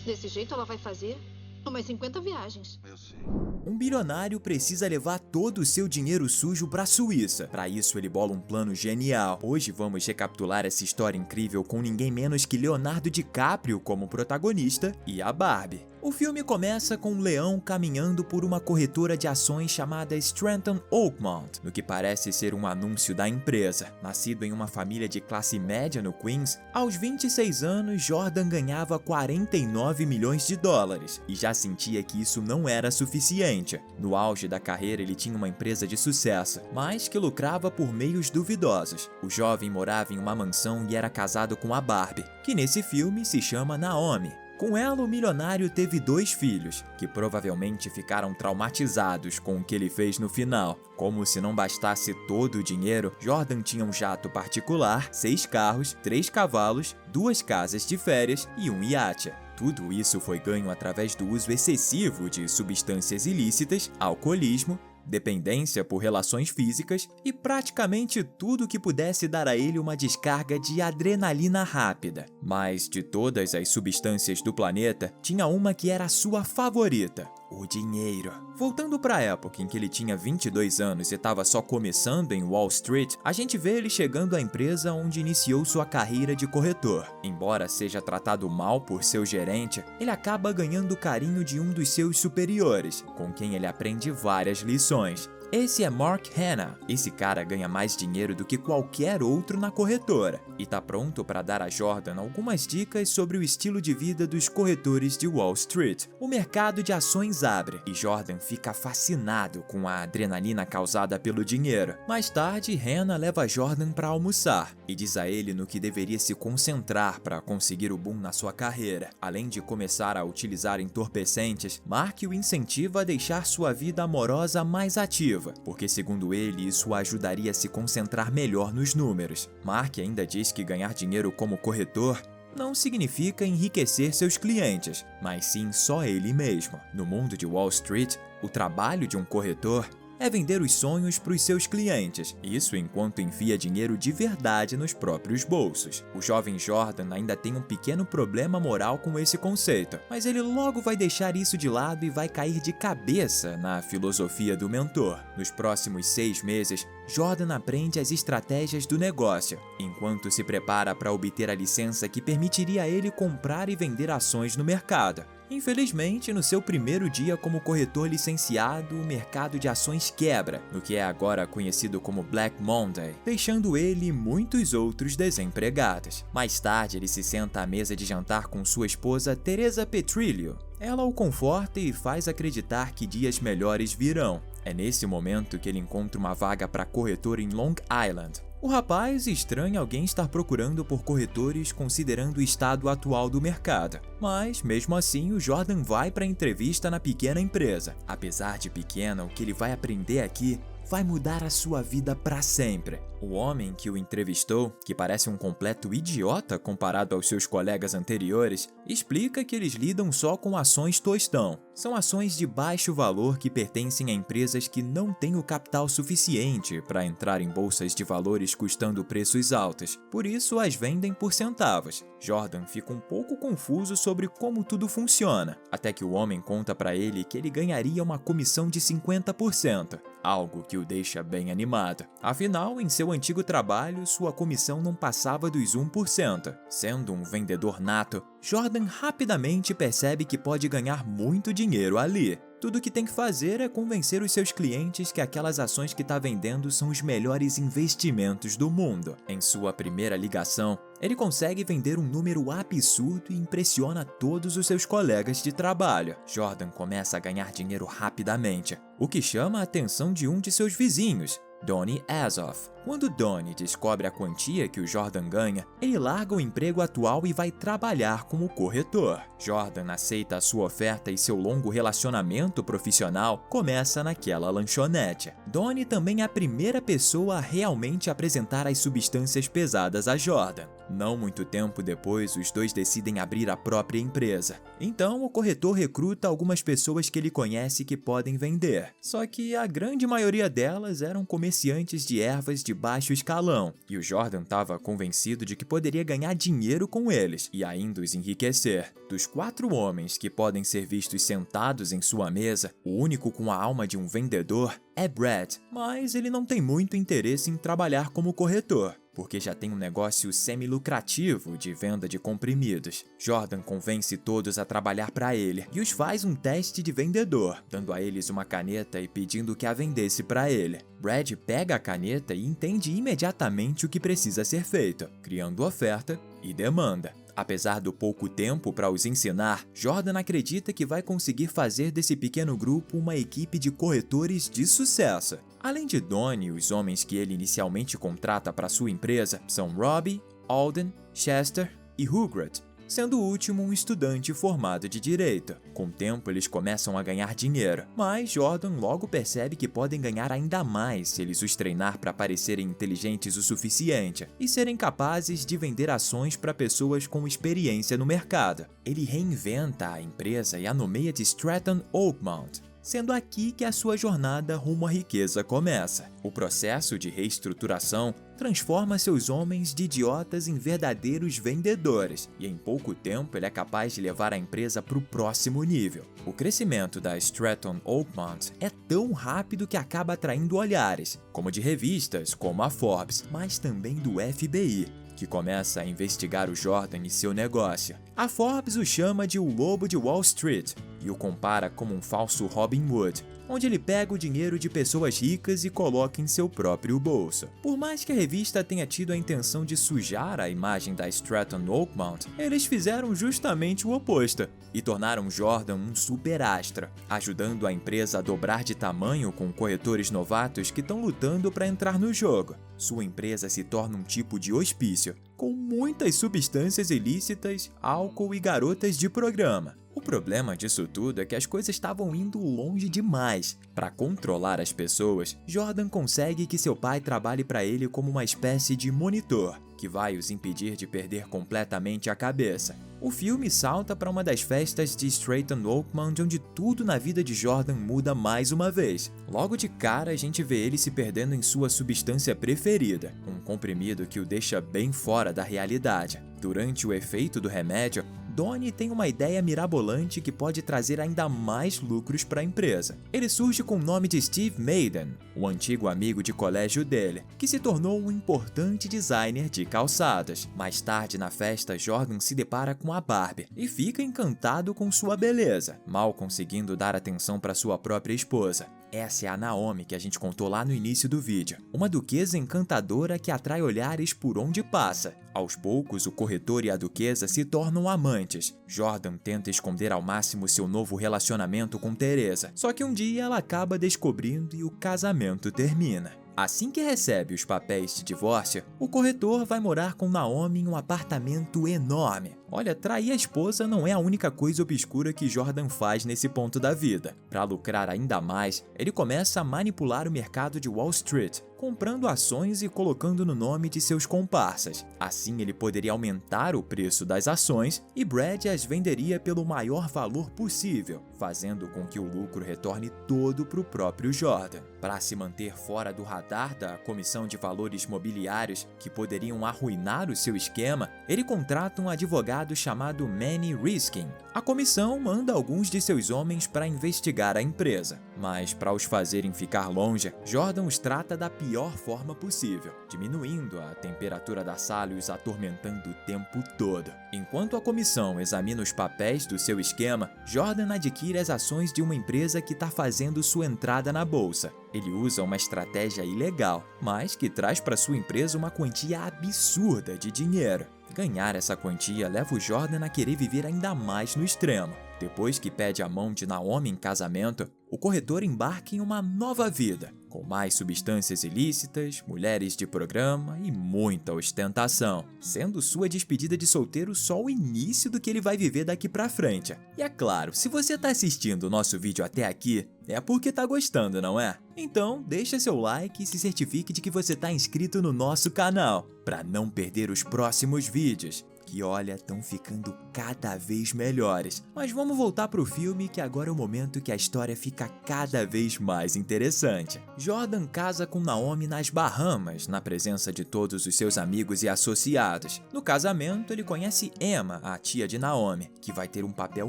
Desse jeito, ela vai fazer umas 50 viagens. Eu sei. Um bilionário precisa levar todo o seu dinheiro sujo para a Suíça. Para isso, ele bola um plano genial. Hoje vamos recapitular essa história incrível com ninguém menos que Leonardo DiCaprio como protagonista e a Barbie. O filme começa com um leão caminhando por uma corretora de ações chamada Stratton Oakmont, no que parece ser um anúncio da empresa. Nascido em uma família de classe média no Queens, aos 26 anos, Jordan ganhava 49 milhões de dólares e já sentia que isso não era suficiente. No auge da carreira, ele tinha uma empresa de sucesso, mas que lucrava por meios duvidosos. O jovem morava em uma mansão e era casado com a Barbie, que nesse filme se chama Naomi. Com ela, o milionário teve 2 filhos, que provavelmente ficaram traumatizados com o que ele fez no final. Como se não bastasse todo o dinheiro, Jordan tinha um jato particular, 6 carros, 3 cavalos, 2 casas de férias e um iate. Tudo isso foi ganho através do uso excessivo de substâncias ilícitas, alcoolismo, dependência por relações físicas e praticamente tudo que pudesse dar a ele uma descarga de adrenalina rápida. Mas de todas as substâncias do planeta, tinha uma que era a sua favorita: o dinheiro. Voltando para a época em que ele tinha 22 anos e estava só começando em Wall Street, a gente vê ele chegando à empresa onde iniciou sua carreira de corretor. Embora seja tratado mal por seu gerente, ele acaba ganhando o carinho de um dos seus superiores, com quem ele aprende várias lições. Esse é Mark Hanna. Esse cara ganha mais dinheiro do que qualquer outro na corretora e tá pronto para dar a Jordan algumas dicas sobre o estilo de vida dos corretores de Wall Street. O mercado de ações abre e Jordan fica fascinado com a adrenalina causada pelo dinheiro. Mais tarde, Hanna leva Jordan para almoçar e diz a ele no que deveria se concentrar para conseguir o boom na sua carreira. Além de começar a utilizar entorpecentes, Mark o incentiva a deixar sua vida amorosa mais ativa, porque segundo ele isso ajudaria a se concentrar melhor nos números. Mark ainda diz que ganhar dinheiro como corretor não significa enriquecer seus clientes, mas sim só ele mesmo. No mundo de Wall Street, o trabalho de um corretor é vender os sonhos para os seus clientes, isso enquanto enfia dinheiro de verdade nos próprios bolsos. O jovem Jordan ainda tem um pequeno problema moral com esse conceito, mas ele logo vai deixar isso de lado e vai cair de cabeça na filosofia do mentor. Nos próximos 6 meses, Jordan aprende as estratégias do negócio, enquanto se prepara para obter a licença que permitiria a ele comprar e vender ações no mercado. Infelizmente, no seu primeiro dia como corretor licenciado, o mercado de ações quebra, no que é agora conhecido como Black Monday, deixando ele e muitos outros desempregados. Mais tarde, ele se senta à mesa de jantar com sua esposa Teresa Petrillo. Ela o conforta e faz acreditar que dias melhores virão. É nesse momento que ele encontra uma vaga para corretor em Long Island. O rapaz estranha alguém estar procurando por corretores considerando o estado atual do mercado. Mas, mesmo assim, o Jordan vai para a entrevista na pequena empresa. Apesar de pequena, o que ele vai aprender aqui vai mudar a sua vida para sempre. O homem que o entrevistou, que parece um completo idiota comparado aos seus colegas anteriores, explica que eles lidam só com ações tostão. São ações de baixo valor que pertencem a empresas que não têm o capital suficiente para entrar em bolsas de valores custando preços altos. Por isso, as vendem por centavos. Jordan fica um pouco confuso sobre como tudo funciona, até que o homem conta para ele que ele ganharia uma comissão de 50%, algo que o deixa bem animado. Afinal, em seu antigo trabalho, sua comissão não passava dos 1%. Sendo um vendedor nato, Jordan rapidamente percebe que pode ganhar muito dinheiro ali. Tudo o que tem que fazer é convencer os seus clientes que aquelas ações que está vendendo são os melhores investimentos do mundo. Em sua primeira ligação, ele consegue vender um número absurdo e impressiona todos os seus colegas de trabalho. Jordan começa a ganhar dinheiro rapidamente, o que chama a atenção de um de seus vizinhos, Donnie Azoff. Quando Donnie descobre a quantia que o Jordan ganha, ele larga o emprego atual e vai trabalhar como corretor. Jordan aceita a sua oferta e seu longo relacionamento profissional começa naquela lanchonete. Donnie também é a primeira pessoa a realmente apresentar as substâncias pesadas a Jordan. Não muito tempo depois, os dois decidem abrir a própria empresa. Então, o corretor recruta algumas pessoas que ele conhece que podem vender. Só que a grande maioria delas eram comerciantes de ervas de baixo escalão, e o Jordan estava convencido de que poderia ganhar dinheiro com eles e ainda os enriquecer. Dos 4 homens que podem ser vistos sentados em sua mesa, o único com a alma de um vendedor é Brad, mas ele não tem muito interesse em trabalhar como corretor, porque já tem um negócio semi-lucrativo de venda de comprimidos. Jordan convence todos a trabalhar para ele e os faz um teste de vendedor, dando a eles uma caneta e pedindo que a vendesse para ele. Brad pega a caneta e entende imediatamente o que precisa ser feito, criando oferta e demanda. Apesar do pouco tempo para os ensinar, Jordan acredita que vai conseguir fazer desse pequeno grupo uma equipe de corretores de sucesso. Além de Donnie, os homens que ele inicialmente contrata para sua empresa são Robbie, Alden, Chester e Hugret, sendo o último um estudante formado de direito. Com o tempo, eles começam a ganhar dinheiro, mas Jordan logo percebe que podem ganhar ainda mais se eles os treinar para parecerem inteligentes o suficiente e serem capazes de vender ações para pessoas com experiência no mercado. Ele reinventa a empresa e a nomeia de Stratton Oakmont, sendo aqui que a sua jornada rumo à riqueza começa. O processo de reestruturação transforma seus homens de idiotas em verdadeiros vendedores, e em pouco tempo ele é capaz de levar a empresa para o próximo nível. O crescimento da Stratton Oakmont é tão rápido que acaba atraindo olhares, como de revistas como a Forbes, mas também do FBI, que começa a investigar o Jordan e seu negócio. A Forbes o chama de o Lobo de Wall Street e o compara como um falso Robin Hood, onde ele pega o dinheiro de pessoas ricas e coloca em seu próprio bolso. Por mais que a revista tenha tido a intenção de sujar a imagem da Stratton Oakmont, eles fizeram justamente o oposto e tornaram Jordan um superastro, ajudando a empresa a dobrar de tamanho com corretores novatos que estão lutando para entrar no jogo. Sua empresa se torna um tipo de hospício, com muitas substâncias ilícitas, álcool e garotas de programa. O problema disso tudo é que as coisas estavam indo longe demais. Para controlar as pessoas, Jordan consegue que seu pai trabalhe para ele como uma espécie de monitor, que vai os impedir de perder completamente a cabeça. O filme salta para uma das festas de Stratton Oakmont, onde tudo na vida de Jordan muda mais uma vez. Logo de cara, a gente vê ele se perdendo em sua substância preferida, um comprimido que o deixa bem fora da realidade. Durante o efeito do remédio, Donnie tem uma ideia mirabolante que pode trazer ainda mais lucros para a empresa. Ele surge com o nome de Steve Madden, o antigo amigo de colégio dele, que se tornou um importante designer de calçados. Mais tarde na festa, Jordan se depara com a Barbie e fica encantado com sua beleza, mal conseguindo dar atenção para sua própria esposa. Essa é a Naomi que a gente contou lá no início do vídeo, uma duquesa encantadora que atrai olhares por onde passa. Aos poucos, o corretor e a duquesa se tornam amantes. Jordan tenta esconder ao máximo seu novo relacionamento com Teresa, só que um dia ela acaba descobrindo e o casamento termina. Assim que recebe os papéis de divórcio, o corretor vai morar com Naomi em um apartamento enorme. Olha, trair a esposa não é a única coisa obscura que Jordan faz nesse ponto da vida. Para lucrar ainda mais, ele começa a manipular o mercado de Wall Street, comprando ações e colocando no nome de seus comparsas. Assim, ele poderia aumentar o preço das ações e Brad as venderia pelo maior valor possível, fazendo com que o lucro retorne todo para o próprio Jordan. Para se manter fora do radar da Comissão de Valores Mobiliários, que poderiam arruinar o seu esquema, ele contrata um advogado chamado Manny Riskin. A comissão manda alguns de seus homens para investigar a empresa, mas para os fazerem ficar longe, Jordan os trata da pior forma possível, diminuindo a temperatura da sala e os atormentando o tempo todo. Enquanto a comissão examina os papéis do seu esquema, Jordan adquire as ações de uma empresa que está fazendo sua entrada na bolsa. Ele usa uma estratégia ilegal, mas que traz para sua empresa uma quantia absurda de dinheiro. Ganhar essa quantia leva o Jordan a querer viver ainda mais no extremo. Depois que pede a mão de Naomi em casamento, o corretor embarca em uma nova vida, com mais substâncias ilícitas, mulheres de programa e muita ostentação, sendo sua despedida de solteiro só o início do que ele vai viver daqui pra frente. E é claro, se você tá assistindo o nosso vídeo até aqui, é porque tá gostando, não é? Então, deixa seu like e se certifique de que você tá inscrito no nosso canal, para não perder os próximos vídeos, que olha, estão ficando cada vez melhores. Mas vamos voltar pro filme, que agora é o momento que a história fica cada vez mais interessante. Jordan casa com Naomi nas Bahamas, na presença de todos os seus amigos e associados. No casamento, ele conhece Emma, a tia de Naomi, que vai ter um papel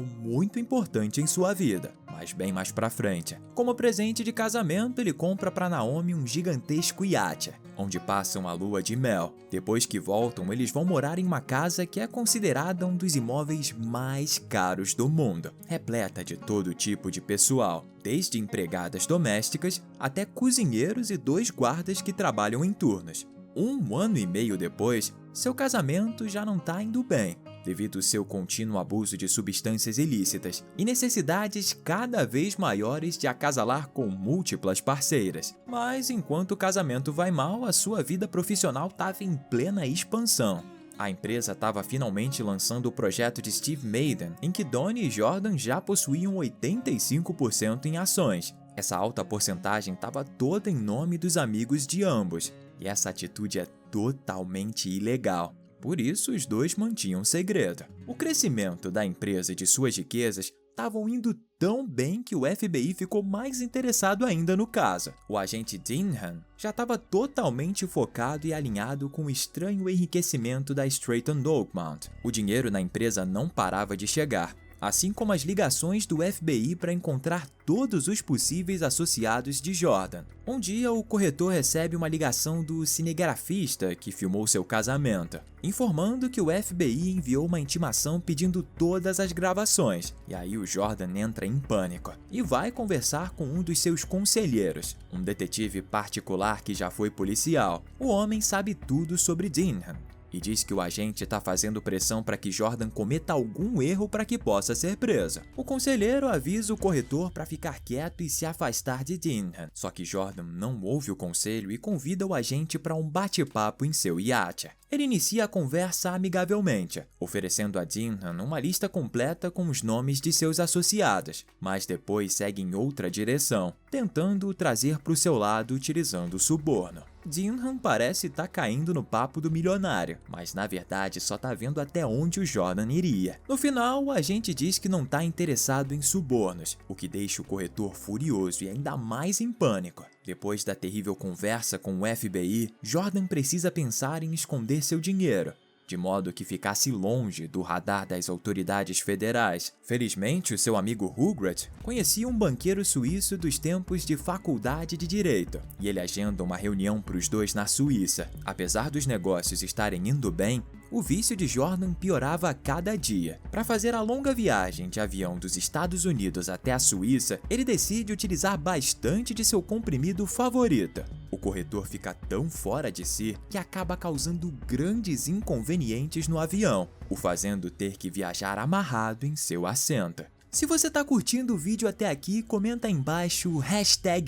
muito importante em sua vida, mas bem mais pra frente. Como presente de casamento, ele compra para Naomi um gigantesco iate, onde passam a lua de mel. Depois que voltam, eles vão morar em uma casa que é considerada um dos imóveis mais caros do mundo, repleta de todo tipo de pessoal, desde empregadas domésticas até cozinheiros e 2 guardas que trabalham em turnos. 1 ano e meio depois, seu casamento já não está indo bem, devido ao seu contínuo abuso de substâncias ilícitas e necessidades cada vez maiores de acasalar com múltiplas parceiras. Mas enquanto o casamento vai mal, a sua vida profissional estava em plena expansão. A empresa estava finalmente lançando o projeto de Steve Madden, em que Donnie e Jordan já possuíam 85% em ações. Essa alta porcentagem estava toda em nome dos amigos de ambos, e essa atitude é totalmente ilegal. Por isso, os dois mantinham segredo. O crescimento da empresa e de suas riquezas estavam indo tão bem que o FBI ficou mais interessado ainda no caso. O agente Dinham já estava totalmente focado e alinhado com o estranho enriquecimento da Stratton Oakmont. O dinheiro na empresa não parava de chegar, assim como as ligações do FBI para encontrar todos os possíveis associados de Jordan. Um dia, o corretor recebe uma ligação do cinegrafista que filmou seu casamento, informando que o FBI enviou uma intimação pedindo todas as gravações. E aí o Jordan entra em pânico e vai conversar com um dos seus conselheiros, um detetive particular que já foi policial. O homem sabe tudo sobre Dinham e diz que o agente está fazendo pressão para que Jordan cometa algum erro para que possa ser preso. O conselheiro avisa o corretor para ficar quieto e se afastar de Dinham. Só que Jordan não ouve o conselho e convida o agente para um bate-papo em seu iate. Ele inicia a conversa amigavelmente, oferecendo a Dinham uma lista completa com os nomes de seus associados, mas depois segue em outra direção, tentando o trazer para o seu lado utilizando o suborno. Dinham parece estar caindo no papo do milionário, mas na verdade só está vendo até onde o Jordan iria. No final, o agente diz que não está interessado em subornos, o que deixa o corretor furioso e ainda mais em pânico. Depois da terrível conversa com o FBI, Jordan precisa pensar em esconder seu dinheiro, de modo que ficasse longe do radar das autoridades federais. Felizmente, o seu amigo Hugret conhecia um banqueiro suíço dos tempos de faculdade de direito, e ele agenda uma reunião para os dois na Suíça. Apesar dos negócios estarem indo bem, o vício de Jordan piorava a cada dia. Para fazer a longa viagem de avião dos Estados Unidos até a Suíça, ele decide utilizar bastante de seu comprimido favorito. O corretor fica tão fora de si que acaba causando grandes inconvenientes no avião, o fazendo ter que viajar amarrado em seu assento. Se você está curtindo o vídeo até aqui, comenta aí embaixo o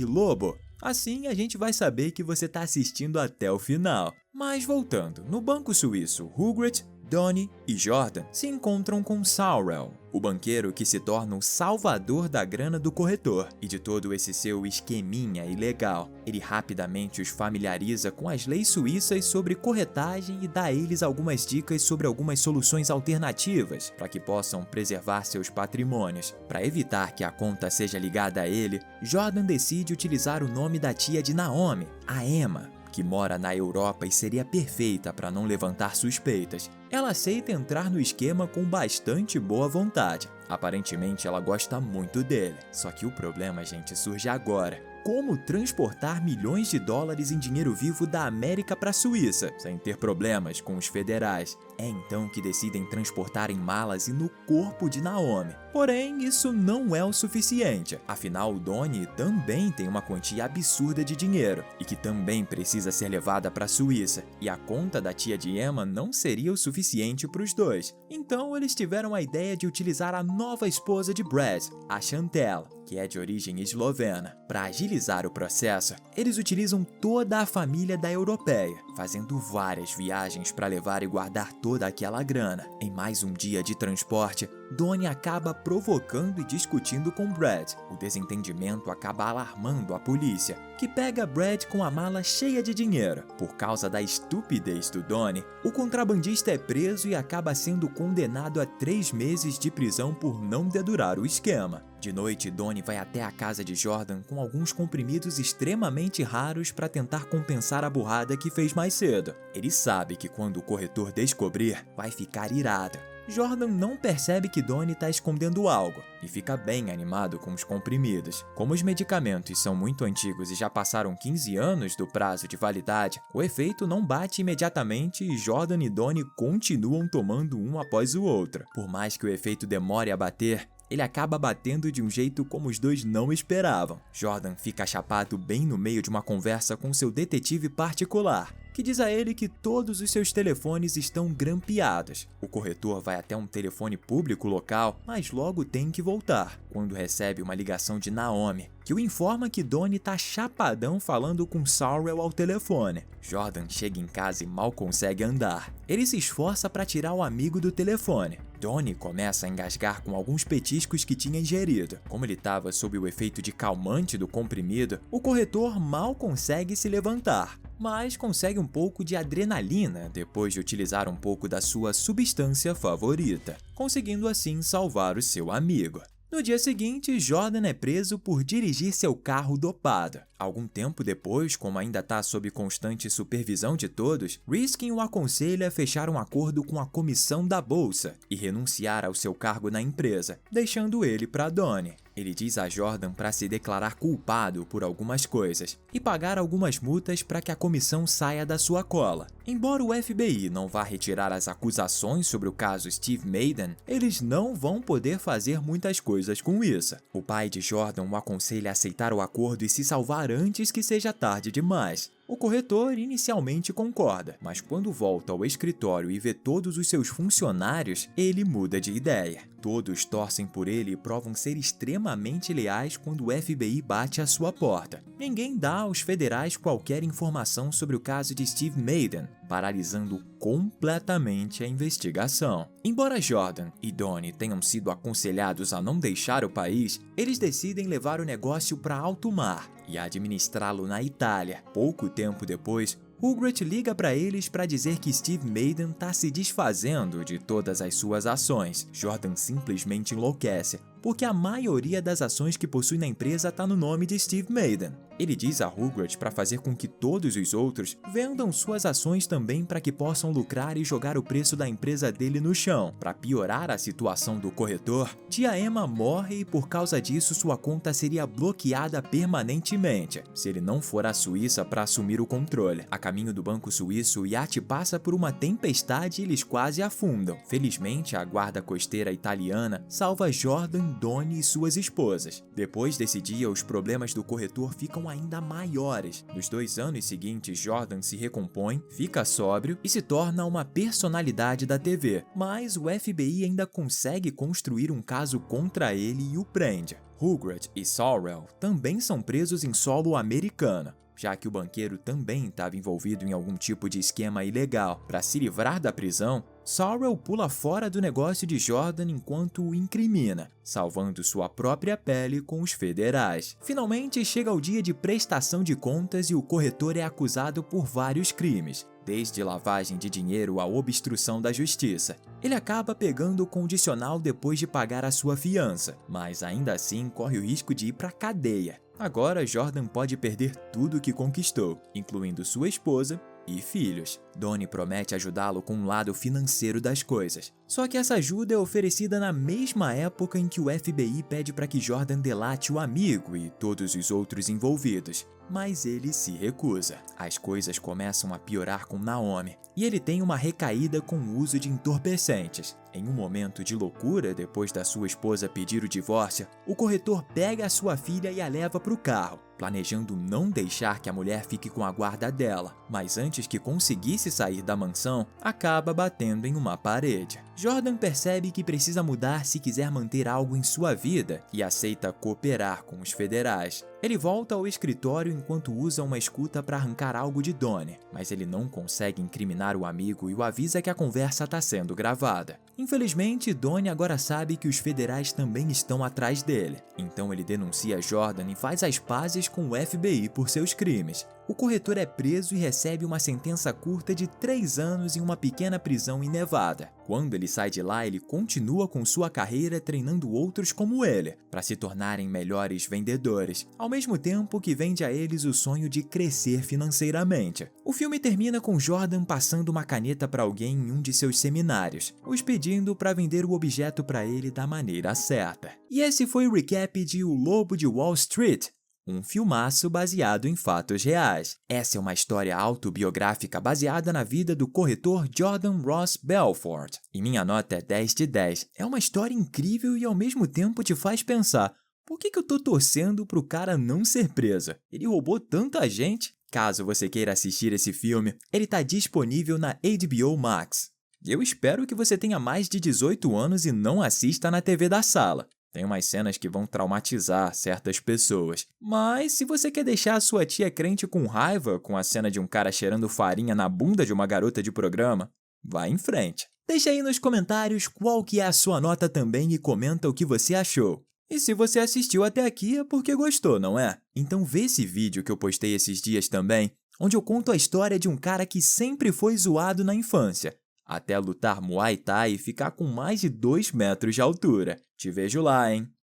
#Lobo. Assim a gente vai saber que você está assistindo até o final. Mas voltando, no banco suíço, Hugret, Donnie e Jordan se encontram com Saurel, o banqueiro que se torna o salvador da grana do corretor e de todo esse seu esqueminha ilegal. Ele rapidamente os familiariza com as leis suíças sobre corretagem e dá a eles algumas dicas sobre algumas soluções alternativas para que possam preservar seus patrimônios. Para evitar que a conta seja ligada a ele, Jordan decide utilizar o nome da tia de Naomi, a Emma, que mora na Europa e seria perfeita para não levantar suspeitas. Ela aceita entrar no esquema com bastante boa vontade. Aparentemente ela gosta muito dele. Só que o problema, gente, surge agora. Como transportar milhões de dólares em dinheiro vivo da América para a Suíça, sem ter problemas com os federais? É então que decidem transportar em malas e no corpo de Naomi. Porém, isso não é o suficiente. Afinal, Donnie também tem uma quantia absurda de dinheiro e que também precisa ser levada para a Suíça. E a conta da tia de Emma não seria o suficiente para os dois. Então, eles tiveram a ideia de utilizar a nova esposa de Brad, a Chantel, que é de origem eslovena. Para agilizar o processo, eles utilizam toda a família da europeia, fazendo várias viagens para levar e guardar toda aquela grana. Em mais um dia de transporte, Donnie acaba provocando e discutindo com Brad. O desentendimento acaba alarmando a polícia, que pega Brad com a mala cheia de dinheiro. Por causa da estupidez do Donnie, o contrabandista é preso e acaba sendo condenado a 3 meses de prisão por não dedurar o esquema. De noite, Donnie vai até a casa de Jordan com alguns comprimidos extremamente raros para tentar compensar a burrada que fez mais cedo. Ele sabe que quando o corretor descobrir, vai ficar irado. Jordan não percebe que Donnie está escondendo algo e fica bem animado com os comprimidos. Como os medicamentos são muito antigos e já passaram 15 anos do prazo de validade, o efeito não bate imediatamente e Jordan e Donnie continuam tomando um após o outro. Por mais que o efeito demore a bater, ele acaba batendo de um jeito como os dois não esperavam. Jordan fica chapado bem no meio de uma conversa com seu detetive particular, que diz a ele que todos os seus telefones estão grampeados. O corretor vai até um telefone público local, mas logo tem que voltar, quando recebe uma ligação de Naomi, que o informa que Donnie tá chapadão falando com Sorrel ao telefone. Jordan chega em casa e mal consegue andar. Ele se esforça para tirar o amigo do telefone. Donnie começa a engasgar com alguns petiscos que tinha ingerido. Como ele estava sob o efeito de calmante do comprimido, o corretor mal consegue se levantar, mas consegue um pouco de adrenalina depois de utilizar um pouco da sua substância favorita, conseguindo assim salvar o seu amigo. No dia seguinte, Jordan é preso por dirigir seu carro dopado. Algum tempo depois, como ainda está sob constante supervisão de todos, Riskin o aconselha a fechar um acordo com a comissão da bolsa e renunciar ao seu cargo na empresa, deixando ele para Donnie. Ele diz a Jordan para se declarar culpado por algumas coisas e pagar algumas multas para que a comissão saia da sua cola. Embora o FBI não vá retirar as acusações sobre o caso Steve Madden, eles não vão poder fazer muitas coisas com isso. O pai de Jordan o aconselha a aceitar o acordo e se salvar antes que seja tarde demais. O corretor inicialmente concorda, mas quando volta ao escritório e vê todos os seus funcionários, ele muda de ideia. Todos torcem por ele e provam ser extremamente leais quando o FBI bate à sua porta. Ninguém dá aos federais qualquer informação sobre o caso de Steve Madden, paralisando completamente a investigação. Embora Jordan e Donnie tenham sido aconselhados a não deixar o país, eles decidem levar o negócio para alto mar e administrá-lo na Itália. Pouco tempo depois, Hugret liga para eles para dizer que Steve Madden está se desfazendo de todas as suas ações. Jordan simplesmente enlouquece, porque a maioria das ações que possui na empresa está no nome de Steve Madden. Ele diz a Hugret para fazer com que todos os outros vendam suas ações também para que possam lucrar e jogar o preço da empresa dele no chão. Para piorar a situação do corretor, tia Emma morre e por causa disso sua conta seria bloqueada permanentemente, se ele não for à Suíça para assumir o controle. A caminho do banco suíço, o iate passa por uma tempestade e eles quase afundam. Felizmente, a guarda costeira italiana salva Jordan, Donnie e suas esposas. Depois desse dia, os problemas do corretor ficam ainda maiores. Nos 2 anos seguintes, Jordan se recompõe, fica sóbrio e se torna uma personalidade da TV. Mas o FBI ainda consegue construir um caso contra ele e o prende. Hugret e Sorrel também são presos em solo americano, já que o banqueiro também estava envolvido em algum tipo de esquema ilegal. Para se livrar da prisão, Sorrel pula fora do negócio de Jordan enquanto o incrimina, salvando sua própria pele com os federais. Finalmente chega o dia de prestação de contas e o corretor é acusado por vários crimes, desde lavagem de dinheiro à obstrução da justiça. Ele acaba pegando o condicional depois de pagar a sua fiança, mas ainda assim corre o risco de ir para a cadeia. Agora Jordan pode perder tudo o que conquistou, incluindo sua esposa e filhos. Donnie promete ajudá-lo com o lado financeiro das coisas. Só que essa ajuda é oferecida na mesma época em que o FBI pede para que Jordan delate o amigo e todos os outros envolvidos. Mas ele se recusa. As coisas começam a piorar com Naomi, e ele tem uma recaída com o uso de entorpecentes. Em um momento de loucura, depois da sua esposa pedir o divórcio, o corretor pega a sua filha e a leva para o carro, planejando não deixar que a mulher fique com a guarda dela. Mas antes que conseguisse sair da mansão, acaba batendo em uma parede. Jordan percebe que precisa mudar se quiser manter algo em sua vida e aceita cooperar com os federais. Ele volta ao escritório enquanto usa uma escuta para arrancar algo de Donnie, mas ele não consegue incriminar o amigo e o avisa que a conversa está sendo gravada. Infelizmente, Donnie agora sabe que os federais também estão atrás dele, então ele denuncia Jordan e faz as pazes com o FBI por seus crimes. O corretor é preso e recebe uma sentença curta de 3 anos em uma pequena prisão em Nevada. Quando ele sai de lá, ele continua com sua carreira treinando outros como ele, para se tornarem melhores vendedores, ao mesmo tempo que vende a eles o sonho de crescer financeiramente. O filme termina com Jordan passando uma caneta para alguém em um de seus seminários, os pedindo para vender o objeto para ele da maneira certa. E esse foi o recap de O Lobo de Wall Street, um filmaço baseado em fatos reais. Essa é uma história autobiográfica baseada na vida do corretor Jordan Ross Belfort. E minha nota é 10 de 10. É uma história incrível e ao mesmo tempo te faz pensar: por que eu tô torcendo pro cara não ser preso? Ele roubou tanta gente. Caso você queira assistir esse filme, ele tá disponível na HBO Max. Eu espero que você tenha mais de 18 anos e não assista na TV da sala. Tem umas cenas que vão traumatizar certas pessoas. Mas se você quer deixar a sua tia crente com raiva com a cena de um cara cheirando farinha na bunda de uma garota de programa, vá em frente. Deixa aí nos comentários qual que é a sua nota também e comenta o que você achou. E se você assistiu até aqui é porque gostou, não é? Então vê esse vídeo que eu postei esses dias também, onde eu conto a história de um cara que sempre foi zoado na infância, até lutar Muay Thai e ficar com mais de 2 metros de altura. Te vejo lá, hein?